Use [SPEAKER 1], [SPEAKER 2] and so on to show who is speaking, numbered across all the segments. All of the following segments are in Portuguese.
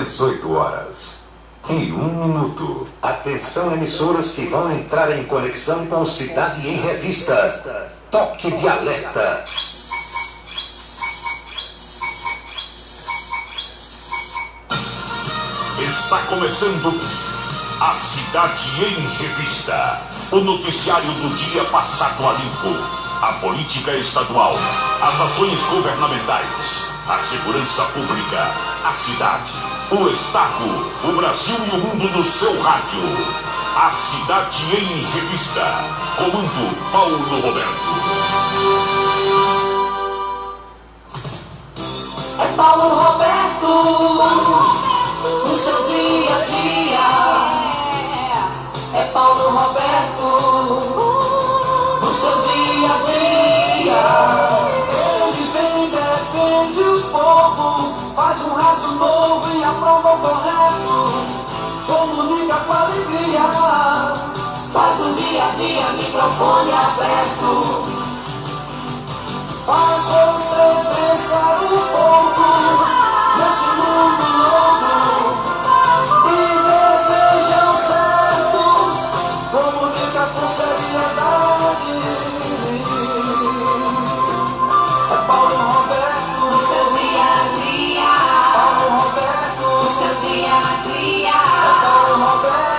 [SPEAKER 1] 18 horas e 1 minuto.
[SPEAKER 2] Atenção, emissoras que vão entrar em conexão com Cidade em Revista. Toque de alerta.
[SPEAKER 3] Está começando a Cidade em Revista. O noticiário do dia passado a limpo. A política estadual, as ações governamentais, a segurança pública, a cidade, o estado, o Brasil e o mundo no seu rádio. A Cidade em Revista. Comando Paulo Roberto.
[SPEAKER 4] É Paulo Roberto, no seu dia a dia. É Paulo Roberto, no seu dia a dia. Ele vem, defende o povo, faz um rádio novo e aprova o correto. Comunica com alegria, faz o dia a dia, microfone aberto. Faz você pensar um pouco neste mundo louco e deseja o certo. Comunica com seriedade. É Paulo Roberto, no seu dia a dia. Paulo Roberto, no seu dia a dia. É Paulo Roberto.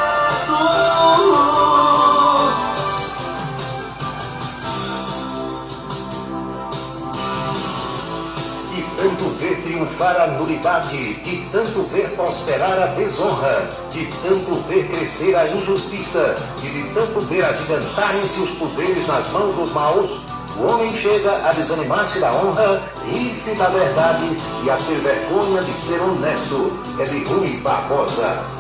[SPEAKER 2] De tanto ver triunfar a nulidade, de tanto ver prosperar a desonra, de tanto ver crescer a injustiça e de tanto ver agigantarem-se os poderes nas mãos dos maus, o homem chega a desanimar-se da honra, rir-se da verdade e a ter vergonha de ser honesto. É de Rui Barbosa.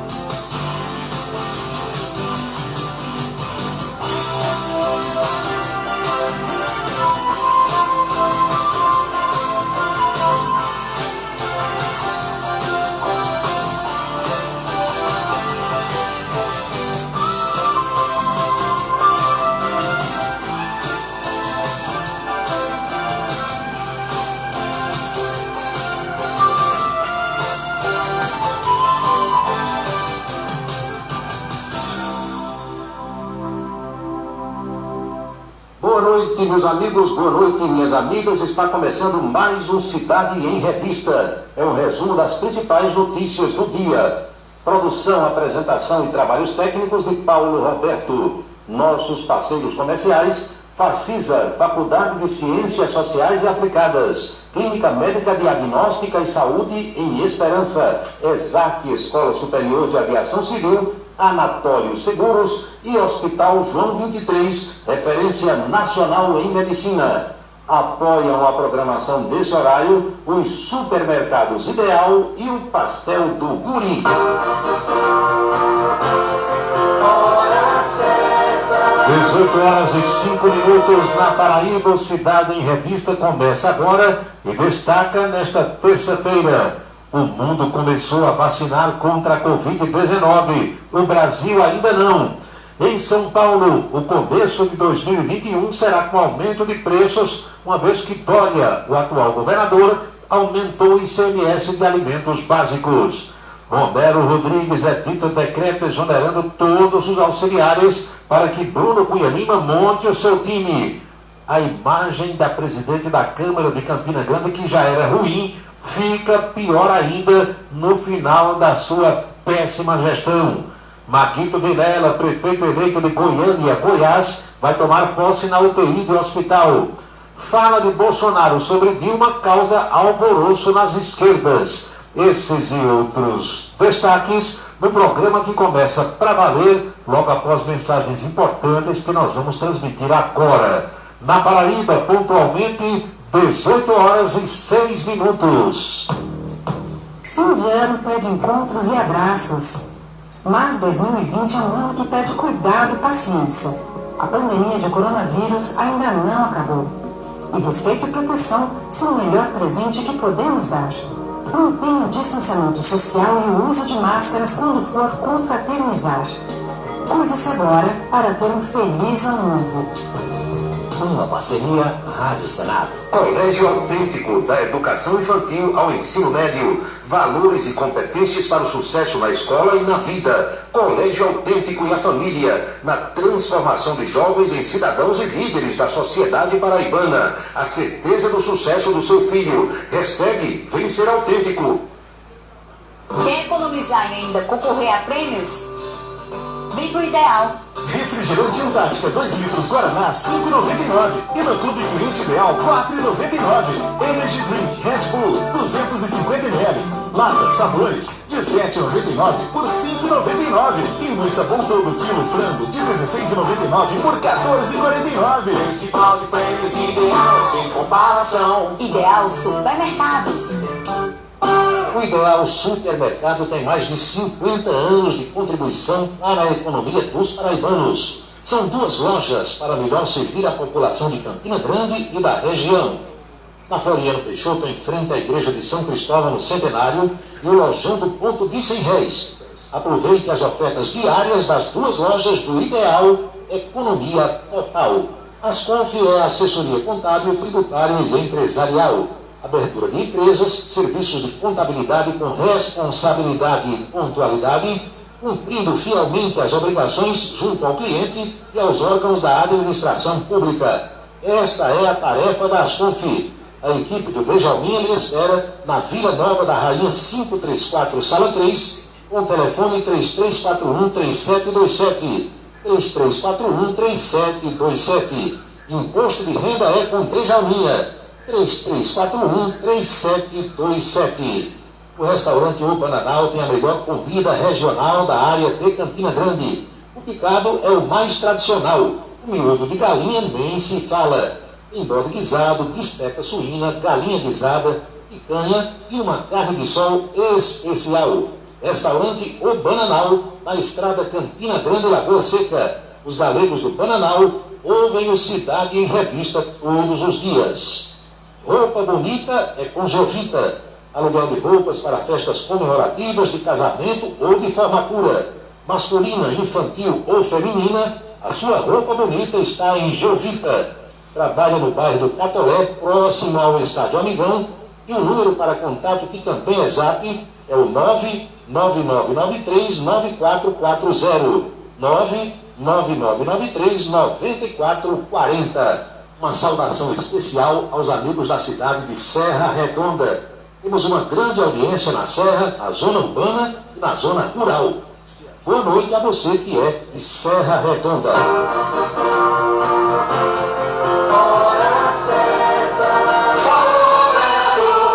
[SPEAKER 2] Boa noite, meus amigos, boa noite, minhas amigas. Está começando mais um Cidade em Revista. É um resumo das principais notícias do dia. Produção, apresentação e trabalhos técnicos de Paulo Roberto. Nossos parceiros comerciais: Facisa, Faculdade de Ciências Sociais e Aplicadas, Clínica Médica Diagnóstica e Saúde em Esperança, ESAC, Escola Superior de Aviação Civil, Anatório Seguros e Hospital João 23, referência nacional em medicina. Apoiam a programação desse horário os supermercados Ideal e o Pastel do Guri. 18 horas e 5 minutos na Paraíba. O Cidade em Revista começa agora e destaca nesta terça-feira: o mundo começou a vacinar contra a Covid-19. O Brasil ainda não. Em São Paulo, o começo de 2021 será com aumento de preços, uma vez que Dória, o atual governador, aumentou o ICMS de alimentos básicos. Romero Rodrigues edita decreto exonerando todos os auxiliares para que Bruno Cunha Lima monte o seu time. A imagem da presidente da Câmara de Campina Grande, que já era ruim, fica pior ainda no final da sua péssima gestão. Maguito Vilela, prefeito eleito de Goiânia, Goiás, vai tomar posse na UTI do hospital. Fala de Bolsonaro sobre Dilma causa alvoroço nas esquerdas. Esses e outros destaques no programa que começa para valer logo após mensagens importantes que nós vamos transmitir agora. Na Paraíba, pontualmente, 18 horas e 6 minutos.
[SPEAKER 5] Fim de ano pede encontros e abraços. Mas 2020 é um ano que pede cuidado e paciência. A pandemia de coronavírus ainda não acabou. E respeito e proteção são o melhor presente que podemos dar. Mantenha o distanciamento social e o uso de máscaras quando for confraternizar. Cuide-se agora para ter um feliz ano novo.
[SPEAKER 2] Uma parceria Rádio Senado.
[SPEAKER 1] Colégio Autêntico, da educação infantil ao ensino médio. Valores e competências para o sucesso na escola e na vida. Colégio Autêntico e a família, na transformação de jovens em cidadãos e líderes da sociedade paraibana. A certeza do sucesso do seu filho. Hashtag Vencer Autêntico.
[SPEAKER 6] Quer economizar e ainda concorrer a prêmios? Vem pro Ideal.
[SPEAKER 3] Refrigerante Antártica 2 litros Guaraná, 5,99. E no Clube Cliente Ideal, 4,99. Energy Drink Red Bull, 250 ml. Lata, sabores, de 7,99 por 5,99. E no sabão todo quilo frango, de 16,99 por 14,49.
[SPEAKER 7] Festival de prêmios Ideal, sem comparação.
[SPEAKER 6] Ideal Supermercados.
[SPEAKER 2] O Ideal Supermercado tem mais de 50 anos de contribuição para a economia dos paraibanos. São 2 lojas para melhor servir a população de Campina Grande e da região. Na Floriano Peixoto, em frente à Igreja de São Cristóvão, no Centenário, e o Lojão do Ponto de R$100. Aproveite as ofertas diárias das 2 lojas do Ideal Economia Total. Asconf é assessoria contábil, tributária e empresarial. Abertura de empresas, serviços de contabilidade com responsabilidade e pontualidade, cumprindo fielmente as obrigações junto ao cliente e aos órgãos da administração pública. Esta é a tarefa da Asconf. A equipe do Bejalminha lhe espera na Vila Nova da Rainha 534, Sala 3, com telefone 3341-3727. 3341-3727. Imposto de renda é com Bejalminha. 3341-3727. O restaurante O Bananal tem a melhor comida regional da área de Campina Grande. O picado é o mais tradicional. O miúdo de galinha nem se fala. Tem bode guisado, bisteca suína, galinha guisada, picanha e uma carne de sol especial. Restaurante O Bananal, na estrada Campina Grande, Lagoa Seca. Os galegos do Bananal ouvem o Cidade em Revista todos os dias. Roupa bonita é com Jovita. Aluguel de roupas para festas comemorativas de casamento ou de formatura. Masculina, infantil ou feminina, a sua roupa bonita está em Jovita. Trabalha no bairro do Catolé, próximo ao Estádio Amigão. E o número para contato, que também é Zap, é o 99993-9440. 99993-9440. Uma saudação especial aos amigos da cidade de Serra Redonda. Temos uma grande audiência na Serra, na zona urbana e na zona rural. Boa noite a você que é de Serra Redonda.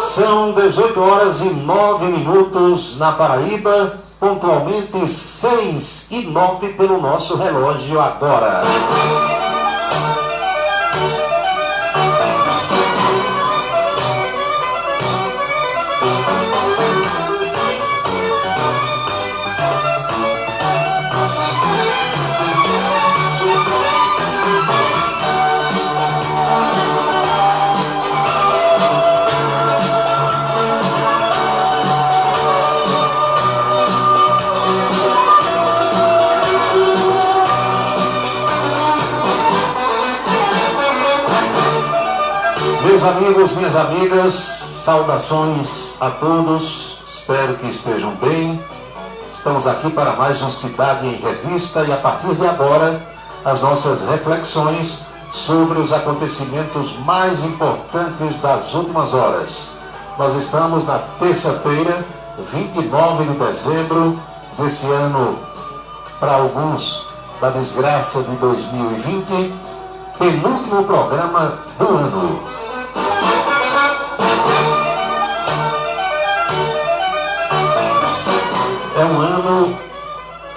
[SPEAKER 2] São 18 horas e 9 minutos na Paraíba, pontualmente 6 e 9 pelo nosso relógio agora. Meus amigos, minhas amigas, saudações a todos, espero que estejam bem. Estamos aqui para mais um Cidade em Revista e a partir de agora as nossas reflexões sobre os acontecimentos mais importantes das últimas horas. Nós estamos na terça-feira, 29 de dezembro desse ano, para alguns, da desgraça de 2020, penúltimo programa do ano. É um ano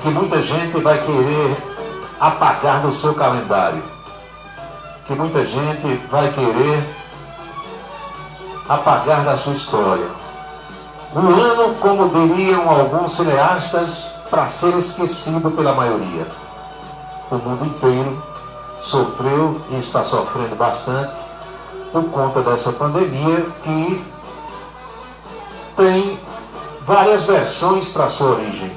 [SPEAKER 2] que muita gente vai querer apagar do seu calendário, que muita gente vai querer apagar da sua história. Um ano, como diriam alguns cineastas, para ser esquecido pela maioria. O mundo inteiro sofreu e está sofrendo bastante por conta dessa pandemia que tem várias versões para sua origem.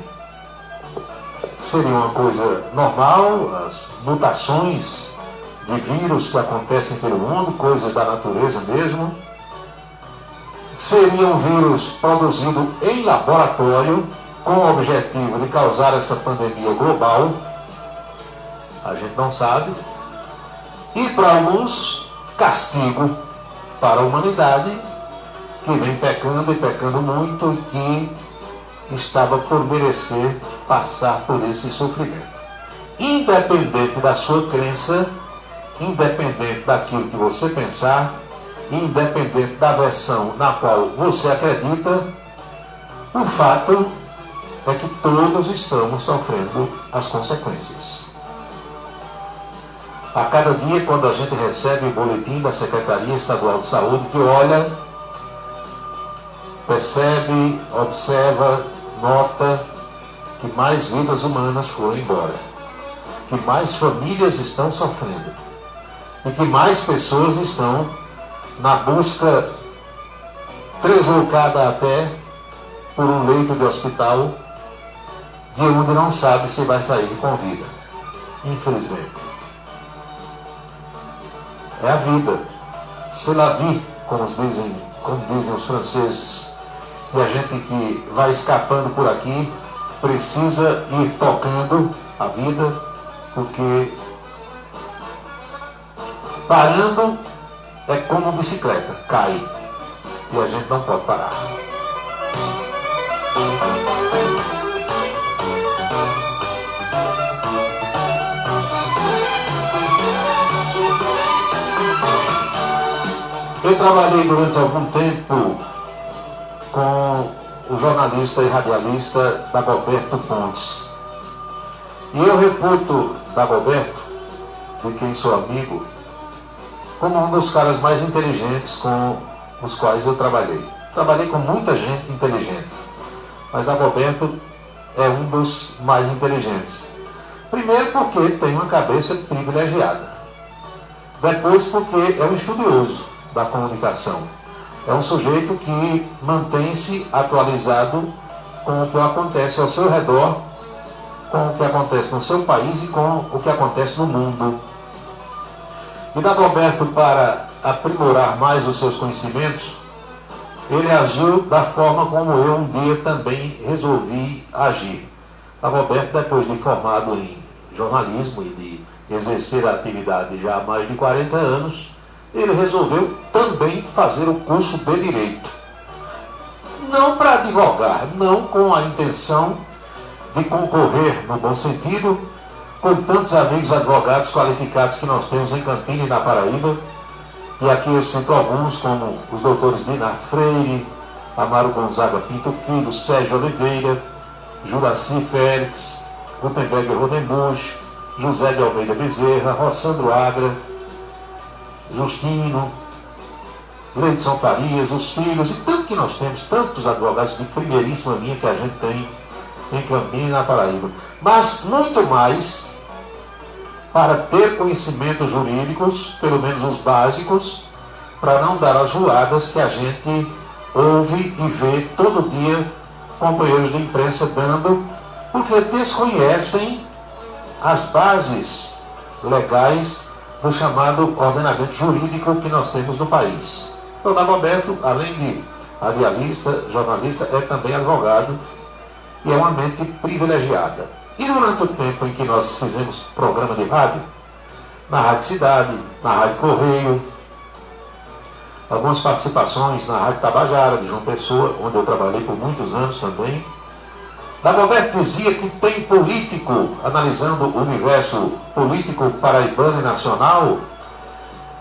[SPEAKER 2] Seria uma coisa normal, as mutações de vírus que acontecem pelo mundo, coisas da natureza mesmo. Seria um vírus produzido em laboratório com o objetivo de causar essa pandemia global. A gente não sabe. E para alguns, castigo para a humanidade, que vem pecando e pecando muito e que estava por merecer passar por esse sofrimento. Independente da sua crença, independente daquilo que você pensar, independente da versão na qual você acredita, o fato é que todos estamos sofrendo as consequências. A cada dia, quando a gente recebe o boletim da Secretaria Estadual de Saúde, que olha, percebe, observa, nota que mais vidas humanas foram embora, que mais famílias estão sofrendo e que mais pessoas estão na busca deslocada até por um leito de hospital de onde não sabe se vai sair com vida, infelizmente. É a vida, c'est la vie, como dizem os franceses. E a gente que vai escapando por aqui precisa ir tocando a vida, porque parando é como bicicleta, cai. E a gente não pode parar. Eu trabalhei durante algum tempo com o jornalista e radialista Dagoberto Pontes. E eu reputo Dagoberto, de quem sou amigo, como um dos caras mais inteligentes com os quais eu trabalhei. Trabalhei com muita gente inteligente, mas Dagoberto é um dos mais inteligentes. Primeiro porque tem uma cabeça privilegiada. Depois porque é um estudioso da comunicação. É um sujeito que mantém-se atualizado com o que acontece ao seu redor, com o que acontece no seu país e com o que acontece no mundo. E Dagoberto, para aprimorar mais os seus conhecimentos, ele agiu da forma como eu um dia também resolvi agir. Dagoberto, depois de formado em jornalismo e de exercer a atividade já há mais de 40 anos, ele resolveu também fazer o curso de Direito. Não para advogar, não com a intenção de concorrer, no bom sentido, com tantos amigos advogados qualificados que nós temos em Campina e na Paraíba. E aqui eu cito alguns, como os doutores Dinardo Freire, Amaro Gonzaga Pinto Filho, Sérgio Oliveira, Juraci Félix, Gutenberg Rodenbusch, José de Almeida Bezerra, Rossandro Agra, Justino, Leidson Farias, os filhos, e tanto que nós temos, tantos advogados de primeiríssima linha que a gente tem em Campina e na Paraíba. Mas muito mais para ter conhecimentos jurídicos, pelo menos os básicos, para não dar as voadas que a gente ouve e vê todo dia companheiros de imprensa dando, porque desconhecem as bases legais do chamado ordenamento jurídico que nós temos no país. Então, Dagoberto, além de radialista, jornalista, é também advogado e é uma mente privilegiada. E durante o tempo em que nós fizemos programa de rádio, na Rádio Cidade, na Rádio Correio, algumas participações na Rádio Tabajara, de João Pessoa, onde eu trabalhei por muitos anos também, Dagoberto dizia que tem político, analisando o universo político paraibano e nacional,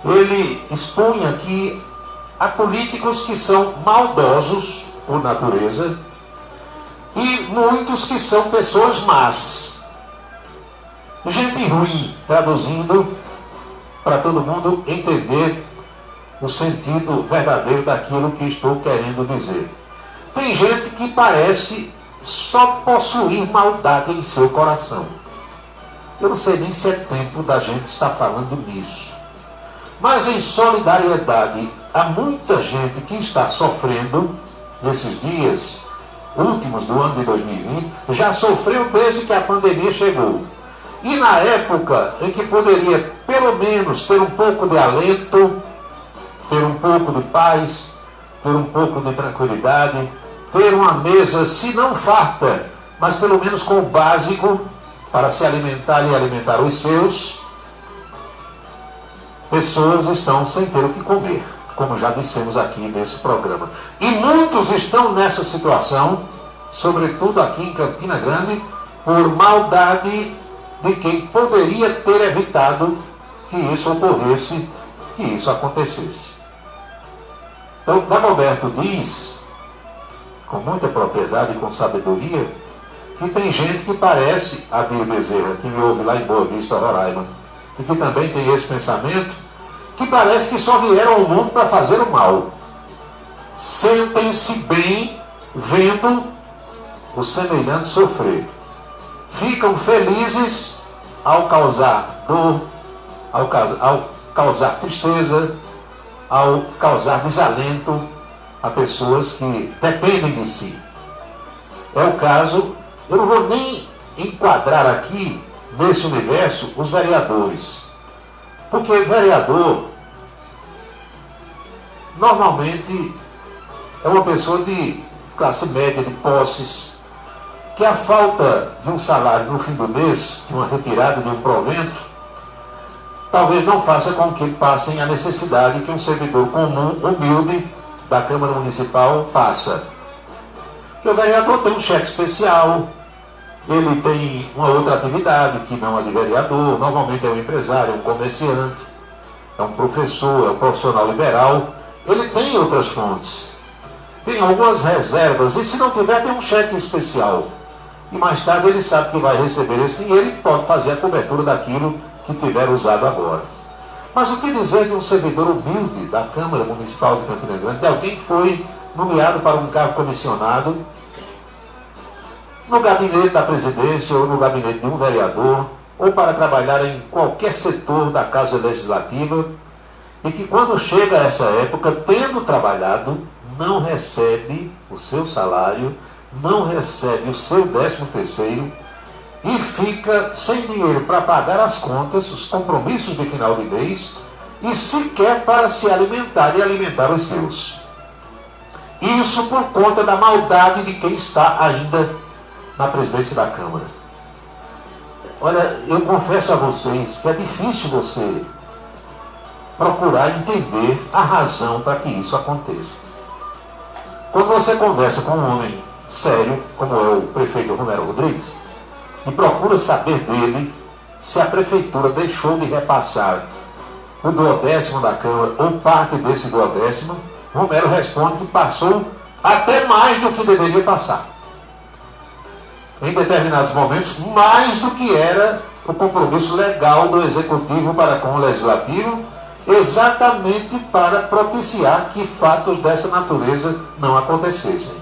[SPEAKER 2] ele expunha que há políticos que são maldosos por natureza e muitos que são pessoas más. Gente ruim, traduzindo para todo mundo entender o sentido verdadeiro daquilo que estou querendo dizer. Tem gente que parece só possuir maldade em seu coração. Eu não sei nem se é tempo da gente estar falando nisso. Mas em solidariedade a muita gente que está sofrendo nesses dias últimos do ano de 2020, já sofreu desde que a pandemia chegou. E na época em que poderia, pelo menos, ter um pouco de alento, ter um pouco de paz, ter um pouco de tranquilidade, ter uma mesa, se não farta, mas pelo menos com o básico para se alimentar e alimentar os seus, pessoas estão sem ter o que comer, como já dissemos aqui nesse programa. E muitos estão nessa situação, sobretudo aqui em Campina Grande, por maldade de quem poderia ter evitado que isso ocorresse, que isso acontecesse. Então, Dagoberto diz, com muita propriedade e com sabedoria, que tem gente que parece Adir Bezerra, que me ouve lá em Boa Vista, Roraima, e que também tem esse pensamento, que parece que só vieram ao mundo para fazer o mal. Sentem-se bem vendo o semelhante sofrer. Ficam felizes ao causar dor, ao causar tristeza, ao causar desalento a pessoas que dependem de si. É o caso, eu não vou nem enquadrar aqui, nesse universo, os vereadores. Porque vereador, normalmente, é uma pessoa de classe média, de posses, que a falta de um salário no fim do mês, de uma retirada de um provento, talvez não faça com que passem a necessidade que um servidor comum, humilde, da Câmara Municipal passa. Porque o vereador tem um cheque especial, ele tem uma outra atividade que não é de vereador, normalmente é um empresário, é um comerciante, é um professor, é um profissional liberal, ele tem outras fontes, tem algumas reservas, e se não tiver, tem um cheque especial. E mais tarde ele sabe que vai receber esse dinheiro e pode fazer a cobertura daquilo que tiver usado agora. Mas o que dizer de um servidor humilde da Câmara Municipal de Campina Grande, de alguém que foi nomeado para um cargo comissionado no gabinete da presidência ou no gabinete de um vereador, ou para trabalhar em qualquer setor da Casa Legislativa, e que quando chega a essa época, tendo trabalhado, não recebe o seu salário, não recebe o seu 13º e fica sem dinheiro para pagar as contas, os compromissos de final de mês e sequer para se alimentar e alimentar os seus. Isso por conta da maldade de quem está ainda na presidência da Câmara. Olha, eu confesso a vocês que é difícil você procurar entender a razão para que isso aconteça. Quando você conversa com um homem sério, como é o prefeito Romero Rodrigues, e procura saber dele se a prefeitura deixou de repassar o 12º da Câmara ou parte desse 12º, Romero responde que passou até mais do que deveria passar. Em determinados momentos, mais do que era o compromisso legal do Executivo para com o Legislativo, exatamente para propiciar que fatos dessa natureza não acontecessem.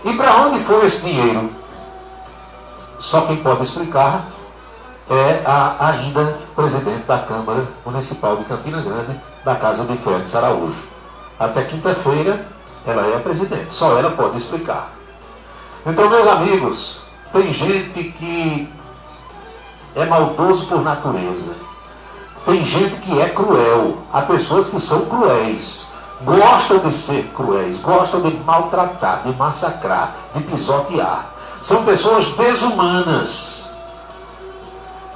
[SPEAKER 2] E para onde foi esse dinheiro? Só quem pode explicar é a ainda presidente da Câmara Municipal de Campina Grande, da Casa de Félix Araújo. Até quinta-feira, ela é a presidente, só ela pode explicar. Então, meus amigos, tem gente que é maldoso por natureza. Tem gente que é cruel. Há pessoas que são cruéis. Gostam de ser cruéis, gostam de maltratar, de massacrar, de pisotear. São pessoas desumanas.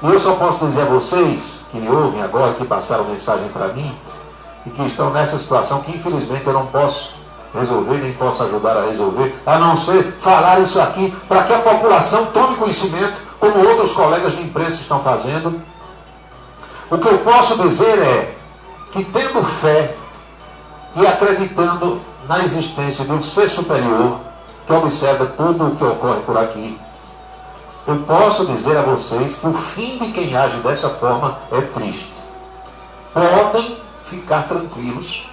[SPEAKER 2] E eu só posso dizer a vocês, que me ouvem agora, que passaram mensagem para mim, e que estão nessa situação que infelizmente eu não posso resolver, nem posso ajudar a resolver, a não ser falar isso aqui, para que a população tome conhecimento, como outros colegas de imprensa estão fazendo. O que eu posso dizer é que, tendo fé e acreditando na existência de um ser superior que observa tudo o que ocorre por aqui, eu posso dizer a vocês que o fim de quem age dessa forma é triste. Podem ficar tranquilos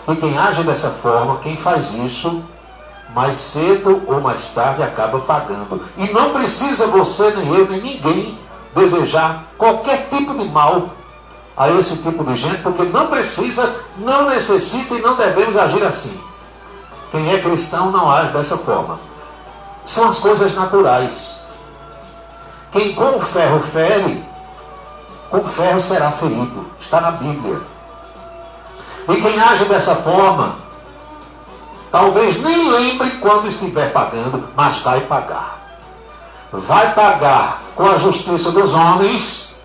[SPEAKER 2] que quem age dessa forma, quem faz isso, mais cedo ou mais tarde acaba pagando. E não precisa você, nem eu, nem ninguém desejar qualquer tipo de mal a esse tipo de gente, porque não precisa, não necessita e não devemos agir assim. Quem é cristão não age dessa forma. São as coisas naturais. Quem com o ferro fere, com o ferro será ferido. Está na Bíblia. E quem age dessa forma, talvez nem lembre quando estiver pagando, mas vai pagar. Vai pagar com a justiça dos homens,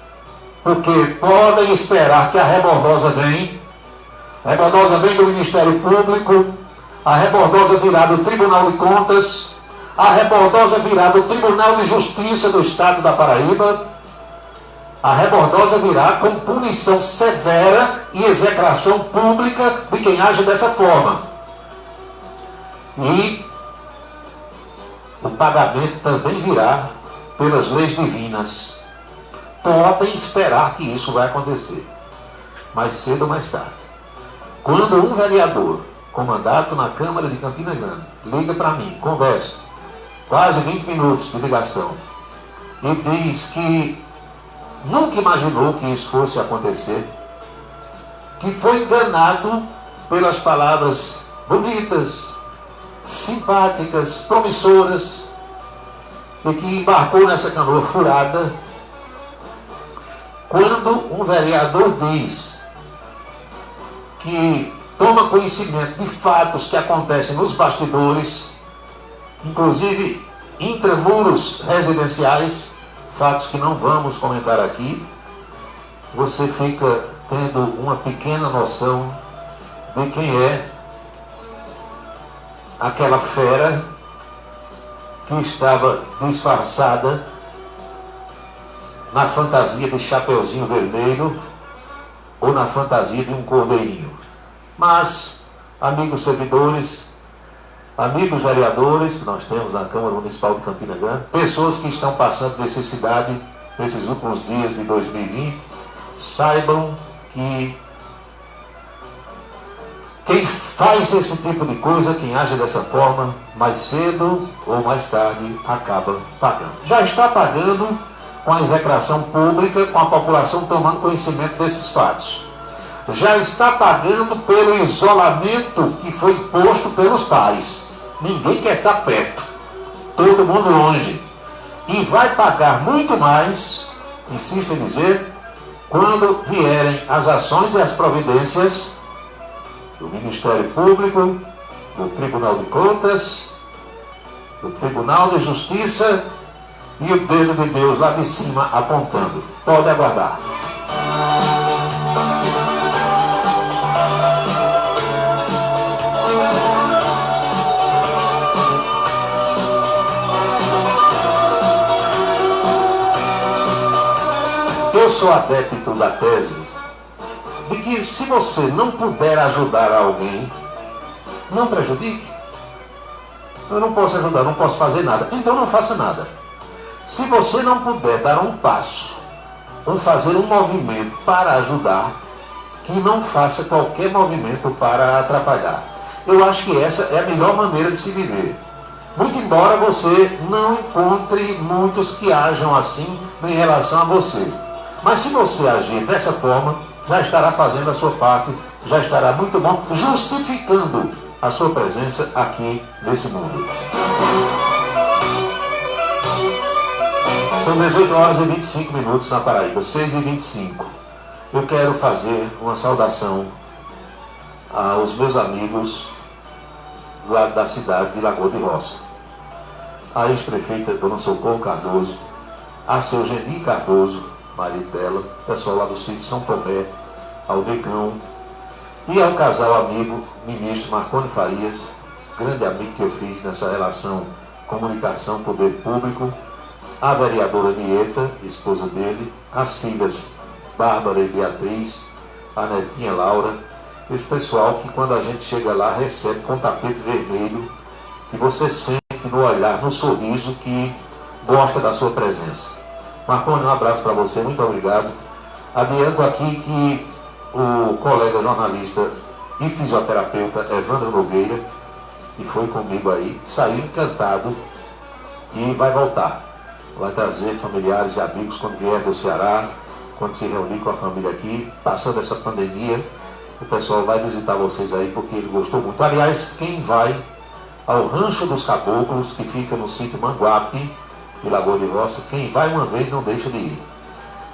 [SPEAKER 2] porque podem esperar que a rebordosa vem. A rebordosa vem do Ministério Público, a rebordosa virá do Tribunal de Contas, a rebordosa virá do Tribunal de Justiça do Estado da Paraíba. A rebordosa virá com punição severa e execração pública de quem age dessa forma. E o pagamento também virá pelas leis divinas. Podem esperar que isso vai acontecer, mais cedo ou mais tarde. Quando um vereador com mandato na Câmara de Campina Grande liga para mim, conversa, quase 20 minutos de ligação, e diz que nunca imaginou que isso fosse acontecer, que foi enganado pelas palavras bonitas, simpáticas, promissoras, e que embarcou nessa canoa furada. Quando um vereador diz que toma conhecimento de fatos que acontecem nos bastidores, inclusive intramuros residenciais, fatos que não vamos comentar aqui, você fica tendo uma pequena noção de quem é aquela fera que estava disfarçada na fantasia de chapeuzinho vermelho ou na fantasia de um cordeirinho. Mas, amigos servidores, amigos vereadores que nós temos na Câmara Municipal de Campina Grande, pessoas que estão passando necessidade nesses últimos dias de 2020, saibam que quem faz esse tipo de coisa, quem age dessa forma, mais cedo ou mais tarde acaba pagando. Já está pagando com a execração pública, com a população tomando conhecimento desses fatos. Já está pagando pelo isolamento que foi imposto pelos pais. Ninguém quer estar perto, todo mundo longe. E vai pagar muito mais, insisto em dizer, quando vierem as ações e as providências do Ministério Público, do Tribunal de Contas, do Tribunal de Justiça e o dedo de Deus lá de cima apontando. Pode aguardar. Eu sou adepto da tese de que se você não puder ajudar alguém, não prejudique. Eu não posso ajudar, não posso fazer nada, então não faça nada. Se você não puder dar um passo, ou fazer um movimento para ajudar, que não faça qualquer movimento para atrapalhar. Eu acho que essa é a melhor maneira de se viver. Muito embora você não encontre muitos que ajam assim em relação a você. Mas se você agir dessa forma, já estará fazendo a sua parte, já estará muito bom, justificando a sua presença aqui nesse mundo. São 18 horas e 25 minutos na Paraíba, 6h25. Eu quero fazer uma saudação aos meus amigos lá da cidade de Lagoa de Roça. A ex-prefeita Dona Socorro Cardoso, a seu Geni Cardoso, marido dela, pessoal lá do sítio São Tomé, ao Negão, e ao casal amigo, ministro Marconi Farias, grande amigo que eu fiz nessa relação comunicação, poder público, a vereadora Nieta, esposa dele, as filhas Bárbara e Beatriz, a netinha Laura, esse pessoal que quando a gente chega lá recebe com tapete vermelho, e você sente no olhar, no sorriso que gosta da sua presença. Marconi, um abraço para você, muito obrigado. Adianto aqui que o colega jornalista e fisioterapeuta Evandro Nogueira, que foi comigo aí, saiu encantado e vai voltar. Vai trazer familiares e amigos quando vier do Ceará, quando se reunir com a família aqui, passando essa pandemia, o pessoal vai visitar vocês aí porque ele gostou muito. Aliás, quem vai ao Rancho dos Caboclos, que fica no sítio Manguape, de Lagoa de Roça, quem vai uma vez não deixa de ir.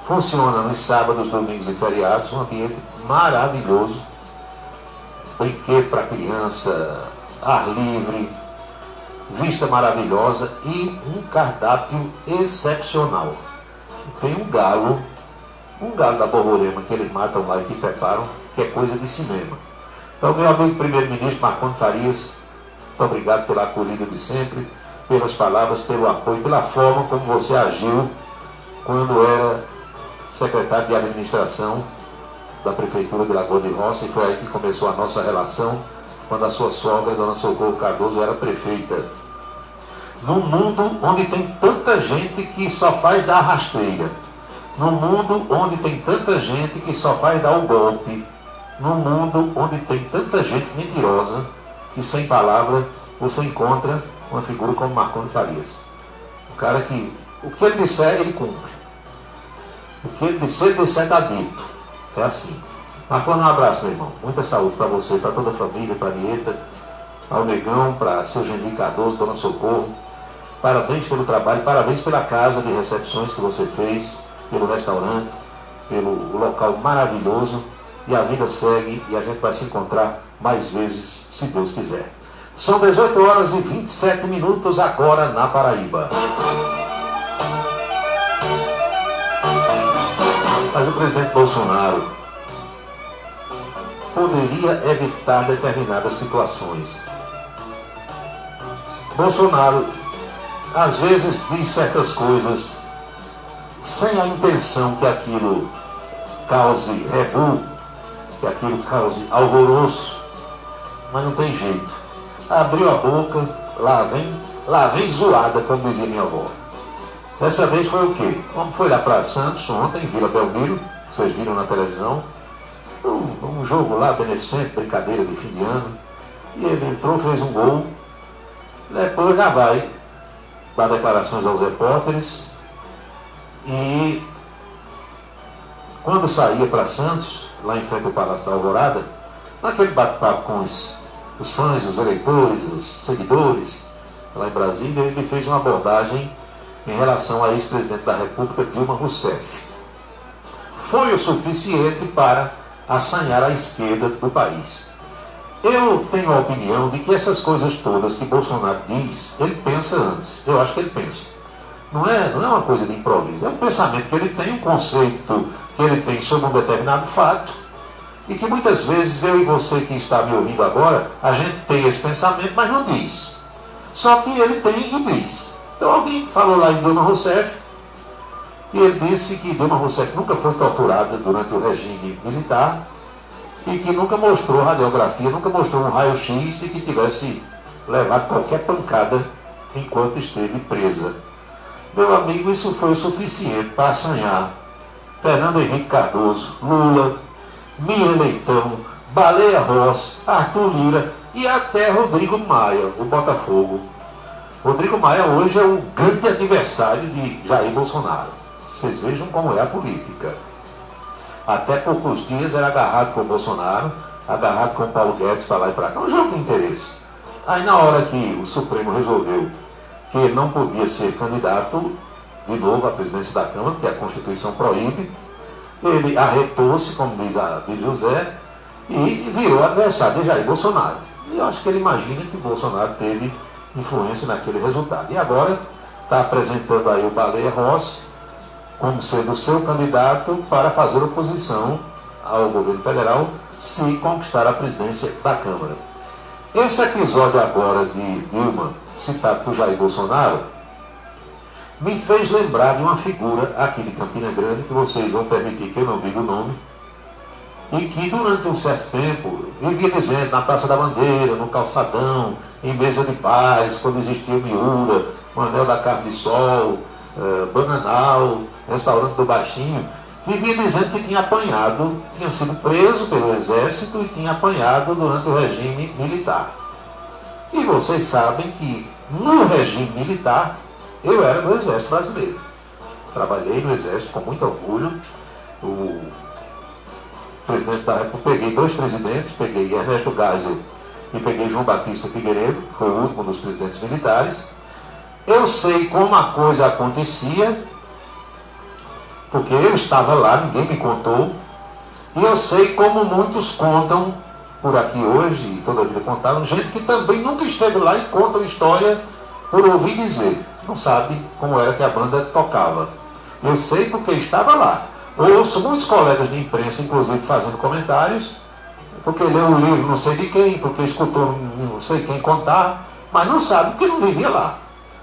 [SPEAKER 2] Funciona nos sábados, domingos e feriados, um ambiente maravilhoso, brinquedo para criança, ar livre, vista maravilhosa e um cardápio excepcional. Tem um galo da Borborema que eles matam lá e que preparam, que é coisa de cinema. Então, meu amigo primeiro-ministro Marcondes Farias, muito obrigado pela acolhida de sempre, pelas palavras, pelo apoio, pela forma como você agiu quando era secretário de administração da Prefeitura de Lagoa de Roça, e foi aí que começou a nossa relação, quando a sua sogra, Dona Socorro Cardoso, era prefeita. Num mundo onde tem tanta gente que só faz dar rasteira, num mundo onde tem tanta gente que só faz dar o golpe, num mundo onde tem tanta gente mentirosa que sem palavra você encontra uma figura como Marcondes Farias. O cara que, o que ele disser, ele cumpre. O que ele disser está dito. É assim. Marcondes, um abraço, meu irmão. Muita saúde para você, para toda a família, para a Nieta, ao Negão, para seu Geni Cardoso, Dona Socorro. Parabéns pelo trabalho, parabéns pela casa de recepções que você fez, pelo restaurante, pelo local maravilhoso. E a vida segue e a gente vai se encontrar mais vezes, se Deus quiser. São 18 horas e 27 minutos agora na Paraíba. Mas o presidente Bolsonaro poderia evitar determinadas situações. Bolsonaro, às vezes, diz certas coisas sem a intenção que aquilo cause rebu, que aquilo cause alvoroço, mas não tem jeito. Abriu a boca, lá vem zoada, como dizia minha avó. Dessa vez foi o quê? Como foi lá para Santos ontem, em Vila Belmiro, vocês viram na televisão, um jogo lá beneficente, brincadeira de fim de ano, e ele entrou, fez um gol, depois já vai dar declarações aos repórteres, e quando saía para Santos, lá em frente ao Palácio da Alvorada, naquele bate-papo com os fãs, os eleitores, os seguidores, lá em Brasília, ele fez uma abordagem em relação à ex-presidente da República, Dilma Rousseff. Foi o suficiente para assanhar a esquerda do país. Eu tenho a opinião de que essas coisas todas que Bolsonaro diz, ele pensa antes. Eu acho que ele pensa. Não é uma coisa de improviso, é um pensamento que ele tem, um conceito que ele tem sobre um determinado fato, e que muitas vezes eu e você que está me ouvindo agora, a gente tem esse pensamento, mas não diz. Só que ele tem e diz. Então alguém falou lá em Dilma Rousseff, e ele disse que Dilma Rousseff nunca foi torturada durante o regime militar, e que nunca mostrou radiografia, nunca mostrou um raio-x e que tivesse levado qualquer pancada enquanto esteve presa. Meu amigo, isso foi o suficiente para assanhar Fernando Henrique Cardoso, Lula, Miriam Leitão, Baleia Rossi, Arthur Lira e até Rodrigo Maia, o Botafogo. Rodrigo Maia hoje é o grande adversário de Jair Bolsonaro. Vocês vejam como é a política. Até poucos dias era agarrado com o Bolsonaro, agarrado com o Paulo Guedes para lá e para cá. Um jogo de interesse. Aí na hora que o Supremo resolveu que ele não podia ser candidato de novo à presidência da Câmara, que a Constituição proíbe, ele arretou-se, como diz a José, e virou adversário de Jair Bolsonaro. E eu acho que ele imagina que Bolsonaro teve influência naquele resultado. E agora está apresentando aí o Baleia Rossi como sendo o seu candidato para fazer oposição ao governo federal se conquistar a presidência da Câmara. Esse episódio agora de Dilma, citado por Jair Bolsonaro, me fez lembrar de uma figura aqui de Campina Grande, que vocês vão permitir que eu não diga o nome, e que durante um certo tempo vivia dizendo na Praça da Bandeira, no Calçadão, em mesa de bares, quando existia o Miura, o Anel da Carne de Sol, Bananal, Restaurante do Baixinho, vivia dizendo que tinha apanhado, tinha sido preso pelo Exército e tinha apanhado durante o regime militar. E vocês sabem que no regime militar eu era do Exército Brasileiro. Trabalhei no Exército com muito orgulho. O presidente da República, peguei dois presidentes, peguei Ernesto Geisel e peguei João Batista Figueiredo, que foi o último dos presidentes militares. Eu sei como a coisa acontecia, porque eu estava lá, ninguém me contou, e eu sei como muitos contam por aqui hoje, e toda a vida contaram, gente que também nunca esteve lá e contam história por ouvir dizer, não sabe como era que a banda tocava. Eu sei porque estava lá. Ouço muitos colegas de imprensa, inclusive, fazendo comentários, porque leu o livro não sei de quem, porque escutou não sei quem contar, mas não sabe porque não vivia lá.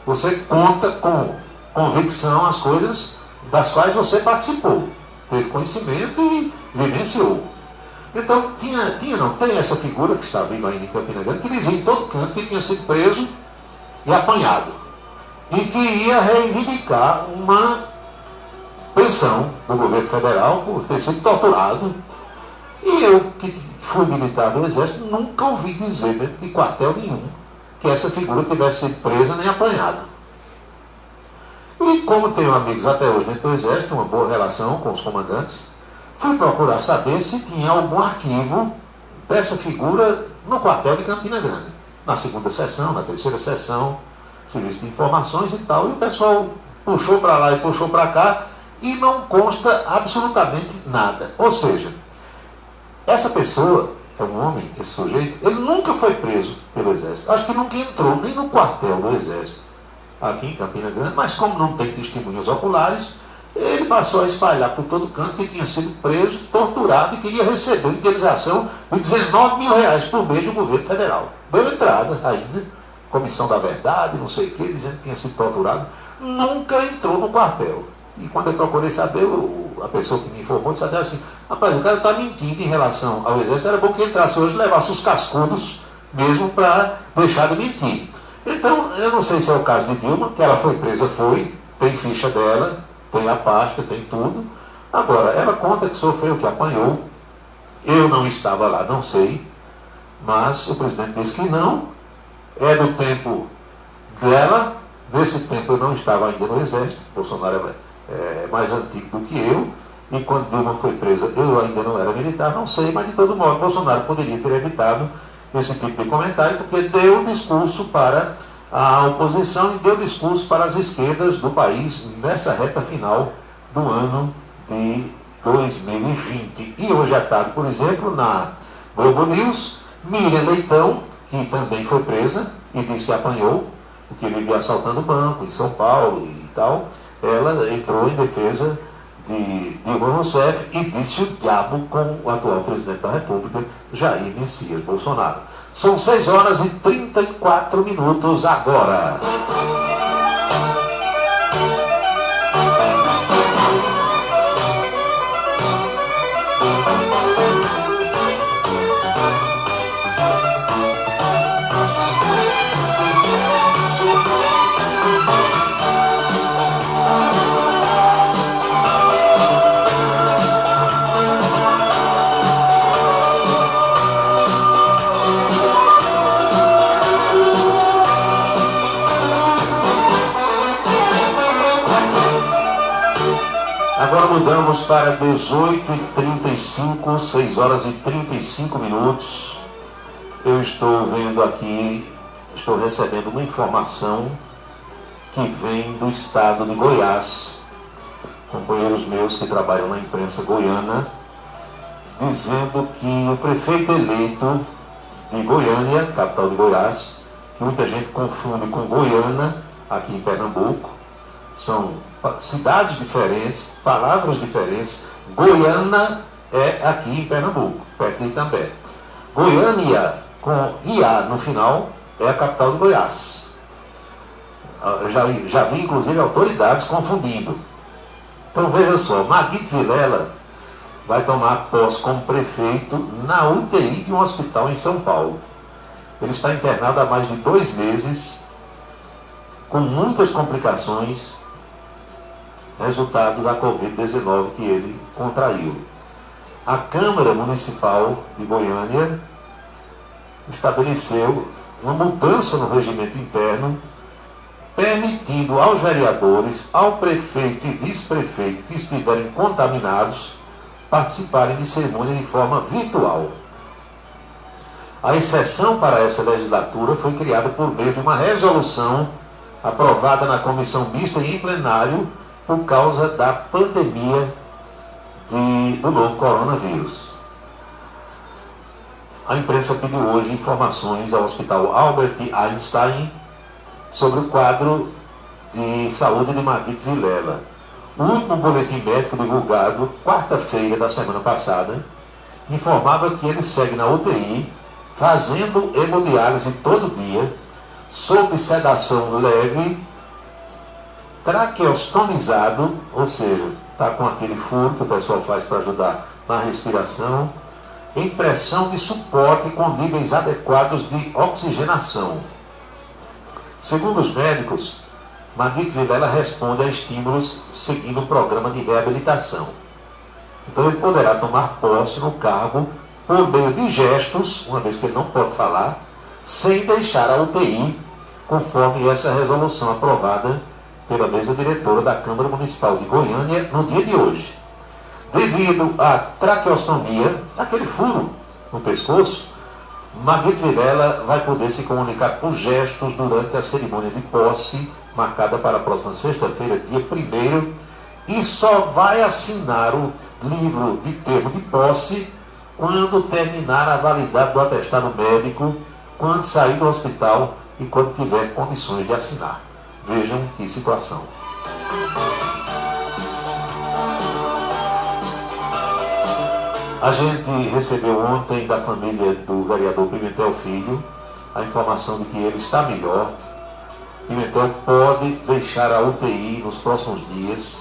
[SPEAKER 2] Você conta com convicção as coisas das quais você participou, teve conhecimento e vivenciou. Então, tem essa figura que está viva ainda em Campina Grande, que dizia em todo canto que tinha sido preso e apanhado, e que ia reivindicar uma pensão do governo federal por ter sido torturado. E eu, que fui militar do Exército, nunca ouvi dizer dentro de quartel nenhum que essa figura tivesse sido presa nem apanhada. E como tenho amigos até hoje dentro do Exército, uma boa relação com os comandantes, fui procurar saber se tinha algum arquivo dessa figura no quartel de Campina Grande. Na segunda sessão, na terceira sessão, serviço de informações e tal, e o pessoal puxou para lá e puxou para cá, e não consta absolutamente nada. Ou seja, essa pessoa, é um homem, esse sujeito, ele nunca foi preso pelo Exército. Acho que nunca entrou nem no quartel do Exército, aqui em Campina Grande, mas como não tem testemunhas oculares, ele passou a espalhar por todo canto que tinha sido preso, torturado e que ia receber indenização de R$19.000 por mês do governo federal. Deu entrada ainda, Comissão da Verdade, não sei o que, dizendo que tinha sido torturado. Nunca entrou no quartel. E quando eu procurei saber, a pessoa que me informou disse assim, rapaz, o cara está mentindo em relação ao Exército, era bom que entrasse hoje e levasse os cascudos mesmo para deixar de mentir. Então, eu não sei se é o caso de Dilma, que ela foi presa, tem ficha dela, tem a pasta, tem tudo. Agora, ela conta que sofreu, que apanhou. Eu não estava lá, não sei, mas o presidente disse que não, é do tempo dela. Nesse tempo eu não estava ainda no Exército, Bolsonaro é mais antigo do que eu, e quando Dilma foi presa eu ainda não era militar, não sei, mas de todo modo Bolsonaro poderia ter evitado esse tipo de comentário, porque deu discurso para a oposição e deu discurso para as esquerdas do país nessa reta final do ano de 2020. E hoje à tarde, por exemplo, na Globo News, Miriam Leitão, que também foi presa e disse que apanhou, porque vivia assaltando banco em São Paulo e tal, ela entrou em defesa de Dilma Rousseff e disse o diabo com o atual presidente da República, Jair Messias Bolsonaro. São 6h34 agora. Agora mudamos para 18h35, 6h35. Eu estou vendo aqui, estou recebendo uma informação que vem do estado de Goiás, companheiros meus que trabalham na imprensa goiana, dizendo que o prefeito eleito de Goiânia, capital de Goiás, que muita gente confunde com Goiânia, aqui em Pernambuco, são cidades diferentes, palavras diferentes. Goiânia é aqui em Pernambuco, perto de Itambé. Goiânia, com IA no final, é a capital de Goiás. Já vi, inclusive, autoridades confundindo. Então, veja só, Maguito Vilela vai tomar posse como prefeito na UTI de um hospital em São Paulo. Ele está internado há mais de 2 meses, com muitas complicações, resultado da Covid-19 que ele contraiu. A Câmara Municipal de Goiânia estabeleceu uma mudança no regimento interno, permitindo aos vereadores, ao prefeito e vice-prefeito que estiverem contaminados, participarem de cerimônia de forma virtual. A exceção para essa legislatura foi criada por meio de uma resolução aprovada na comissão mista e em plenário por causa da pandemia do novo coronavírus. A imprensa pediu hoje informações ao Hospital Albert Einstein sobre o quadro de saúde de Maguito Vilela. O último boletim médico divulgado, quarta-feira da semana passada, informava que ele segue na UTI, fazendo hemodiálise todo dia, sob sedação leve, traqueostomizado, ou seja, está com aquele furo que o pessoal faz para ajudar na respiração, em pressão de suporte com níveis adequados de oxigenação. Segundo os médicos, Maguito Vilela responde a estímulos seguindo o programa de reabilitação. Então ele poderá tomar posse no cargo por meio de gestos, uma vez que ele não pode falar, sem deixar a UTI, conforme essa resolução aprovada pela mesa diretora da Câmara Municipal de Goiânia no dia de hoje. Devido à traqueostomia, aquele furo no pescoço, Maguito Vilela vai poder se comunicar por gestos durante a cerimônia de posse, marcada para a próxima sexta-feira, dia 1º, e só vai assinar o livro de termo de posse quando terminar a validade do atestado médico, quando sair do hospital e quando tiver condições de assinar. Vejam que situação. A gente recebeu ontem da família do vereador Pimentel Filho a informação de que ele está melhor. Pimentel pode deixar a UTI nos próximos dias.